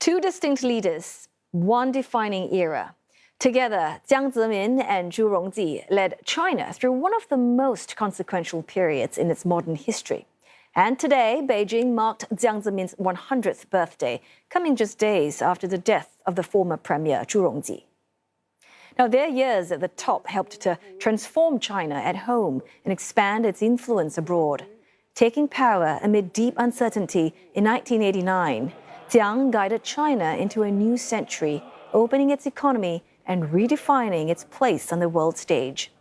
Two distinct leaders, one defining era. Together, Jiang Zemin and Zhu Rongji led China through one of the most consequential periods in its modern history. And today, Beijing marked Jiang Zemin's 100th birthday, coming just days after the death of the former premier Zhu Rongji. Now, their years at the top helped to transform China at home and expand its influence abroad. Taking power amid deep uncertainty in 1989, Jiang guided China into a new century, opening its economy and redefining its place on the world stage.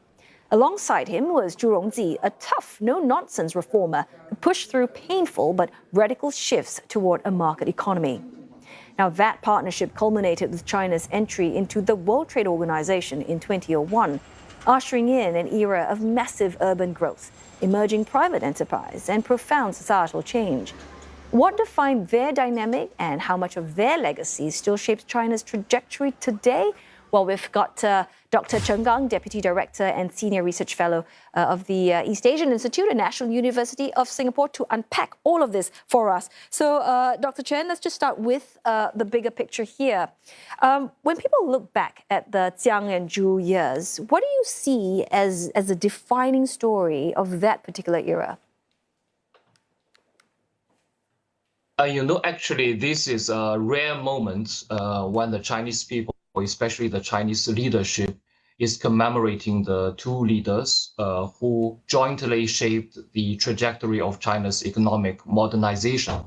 Alongside him was Zhu Rongji, a tough, no-nonsense reformer who pushed through painful but radical shifts toward a market economy. Now, that partnership culminated with China's entry into the World Trade Organization in 2001, ushering in an era of massive urban growth, emerging private enterprise, and profound societal change. What defined their dynamic and how much of their legacy still shapes China's trajectory today? Well, we've got Dr. Chen Gang, Deputy Director and Senior Research Fellow of the East Asian Institute at National University of Singapore to unpack all of this for us. So, Dr. Chen, let's just start with the bigger picture here. When people look back at the Jiang and Zhu years, what do you see as a defining story of that particular era? Actually, this is a rare moment when the Chinese people, especially the Chinese leadership, is commemorating the two leaders who jointly shaped the trajectory of China's economic modernization.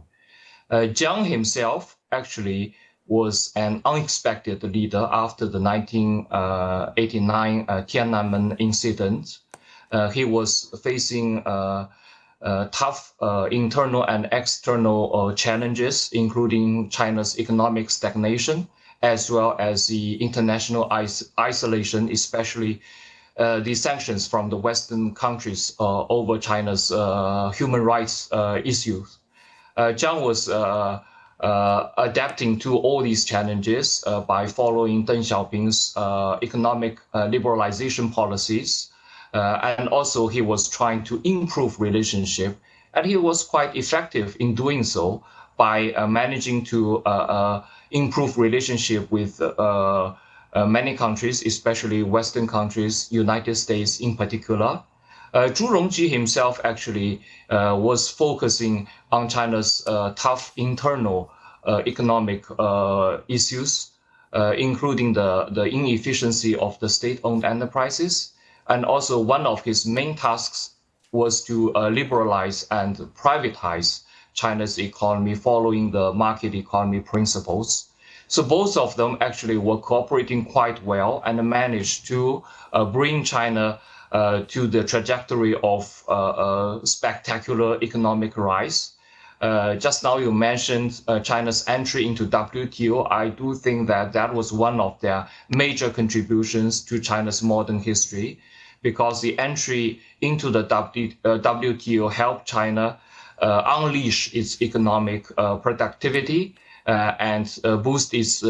Jiang himself actually was an unexpected leader after the 1989 Tiananmen incident. He was facing tough internal and external challenges, including China's economic stagnation, as well as the international isolation, especially the sanctions from the Western countries over China's human rights issues. Jiang was adapting to all these challenges by following Deng Xiaoping's economic liberalization policies. And also he was trying to improve relationship, and he was quite effective in doing so by managing to improve relationship with many countries, especially Western countries, United States in particular. Zhu Rongji himself actually was focusing on China's tough internal economic issues, including the inefficiency of the state-owned enterprises. And also one of his main tasks was to liberalize and privatize China's economy following the market economy principles. So both of them actually were cooperating quite well and managed to bring China to the trajectory of spectacular economic rise. Just now you mentioned China's entry into WTO. I do think that that was one of their major contributions to China's modern history, because the entry into the WTO helped China unleash its economic productivity and boost its,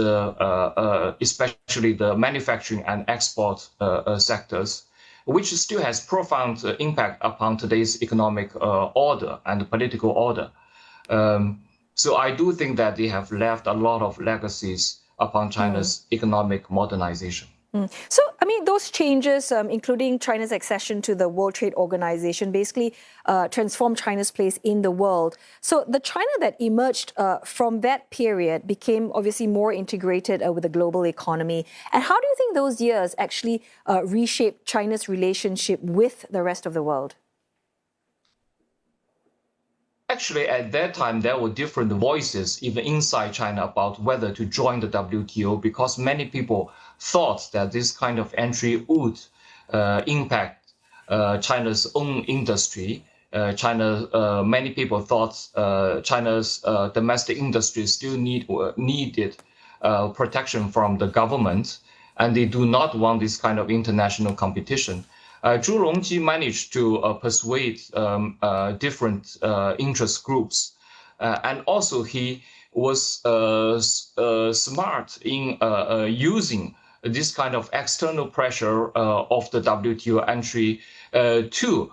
especially the manufacturing and export sectors, which still has profound impact upon today's economic order and political order. So I do think that they have left a lot of legacies upon China's economic modernization. So, I mean, those changes, including China's accession to the World Trade Organization, basically transformed China's place in the world. So the China that emerged from that period became obviously more integrated with the global economy. And how do you think those years actually reshaped China's relationship with the rest of the world? Actually, at that time, there were different voices, even inside China, about whether to join the WTO, because many people thought that this kind of entry would impact China's own industry. Many people thought China's domestic industry still needed protection from the government, and they do not want this kind of international competition. Zhu Rongji managed to persuade different interest groups, and also he was smart in using this kind of external pressure of the WTO entry to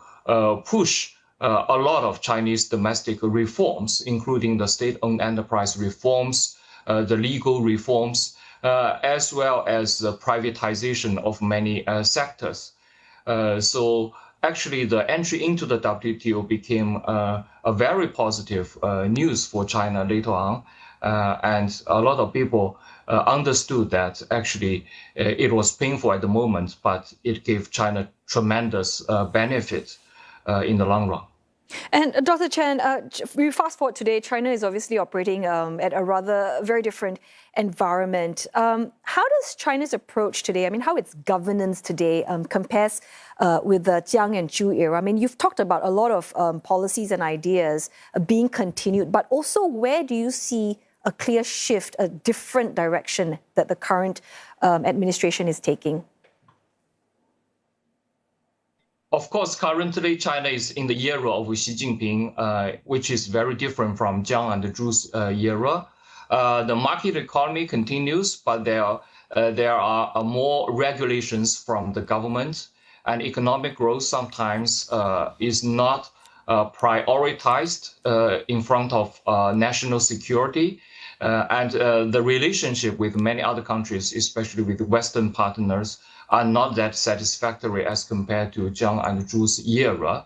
push a lot of Chinese domestic reforms, including the state-owned enterprise reforms, the legal reforms, as well as the privatization of many sectors. So actually, the entry into the WTO became a very positive news for China later on. And a lot of people understood that actually it was painful at the moment, but it gave China tremendous benefit in the long run. And Dr. Chen, we fast forward today, China is obviously operating at a rather very different environment. How does China's approach today, I mean, how its governance today compares with the Jiang and Zhu era? I mean, you've talked about a lot of policies and ideas being continued, but also where do you see a clear shift, a different direction that the current administration is taking? Of course, currently China is in the era of Xi Jinping, which is very different from Jiang and Zhu's era. The market economy continues, but there are more regulations from the government, and economic growth sometimes is not prioritized in front of national security. And the relationship with many other countries, especially with Western partners, are not that satisfactory as compared to Jiang and Zhu's era.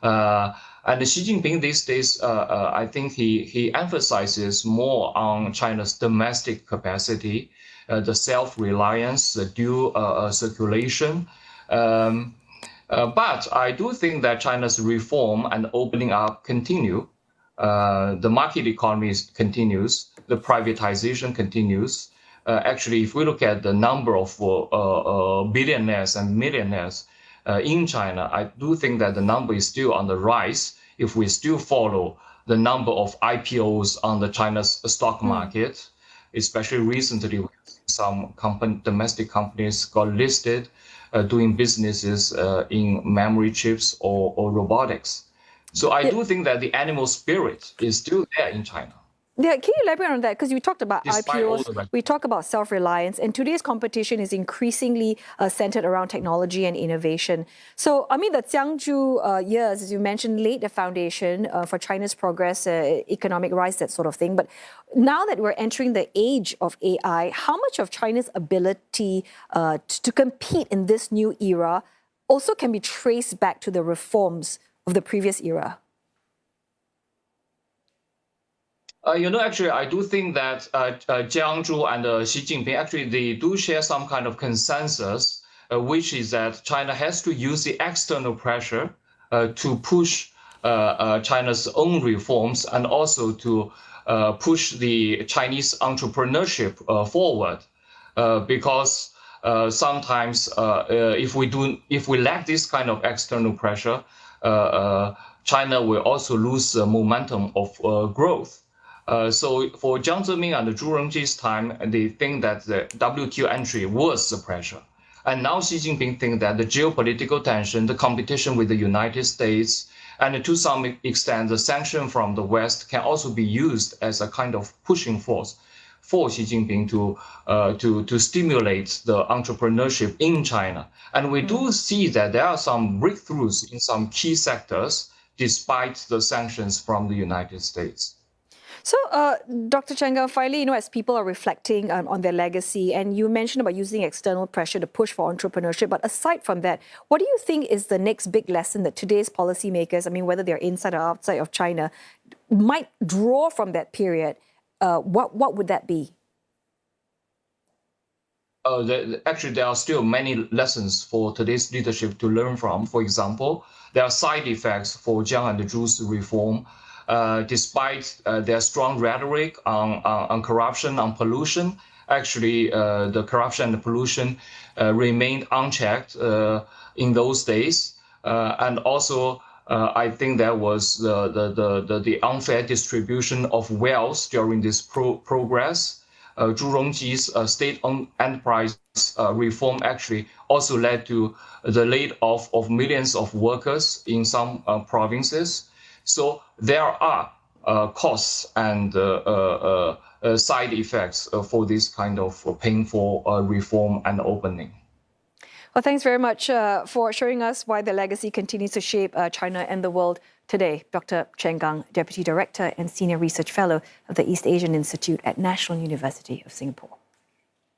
And Xi Jinping these days, I think he emphasizes more on China's domestic capacity, the self-reliance, the dual circulation. But I do think that China's reform and opening up continue. The market economy continues, the privatization continues. Actually, if we look at the number of billionaires and millionaires in China, I do think that the number is still on the rise if we still follow the number of IPOs on the China's stock market. Especially recently, some domestic companies got listed doing businesses in memory chips or robotics. So I do think that the animal spirit is still there in China. Yeah, can you elaborate on that? Because we talked about IPOs, we talk about self-reliance, and today's competition is increasingly centered around technology and innovation. So, I mean, the Jiang-Zhu years, as you mentioned, laid the foundation for China's progress, economic rise, that sort of thing. But now that we're entering the age of AI, how much of China's ability to compete in this new era also can be traced back to the reforms of the previous era? Actually, I do think that Jiang-Zhu and Xi Jinping, actually, they do share some kind of consensus, which is that China has to use the external pressure to push China's own reforms and also to push the Chinese entrepreneurship forward. Because sometimes if we lack this kind of external pressure, China will also lose the momentum of growth. So for Jiang Zemin and Zhu Rongji's time, they think that the WTO entry was the pressure. And now Xi Jinping thinks that the geopolitical tension, the competition with the United States, and to some extent, the sanction from the West can also be used as a kind of pushing force for Xi Jinping to stimulate the entrepreneurship in China. And we do see that there are some breakthroughs in some key sectors, despite the sanctions from the United States. So, Dr. Chen Gang, finally, as people are reflecting on their legacy, and you mentioned about using external pressure to push for entrepreneurship, but aside from that, what do you think is the next big lesson that today's policymakers, I mean, whether they're inside or outside of China, might draw from that period? What would that be? Actually, there are still many lessons for today's leadership to learn from. For example, there are side effects for Jiang and Zhu's reform. Despite their strong rhetoric on corruption, on pollution, actually the corruption and pollution remained unchecked in those days. And also, I think there was the unfair distribution of wealth during this progress. Zhu Rongji's state-owned enterprise reform actually also led to the layoff of millions of workers in some provinces. So there are costs and side effects for this kind of painful reform and opening. Well, thanks very much for showing us why the legacy continues to shape China and the world Today, Dr. Chen Gang, Deputy Director and Senior Research Fellow of the East Asian Institute at National University of Singapore.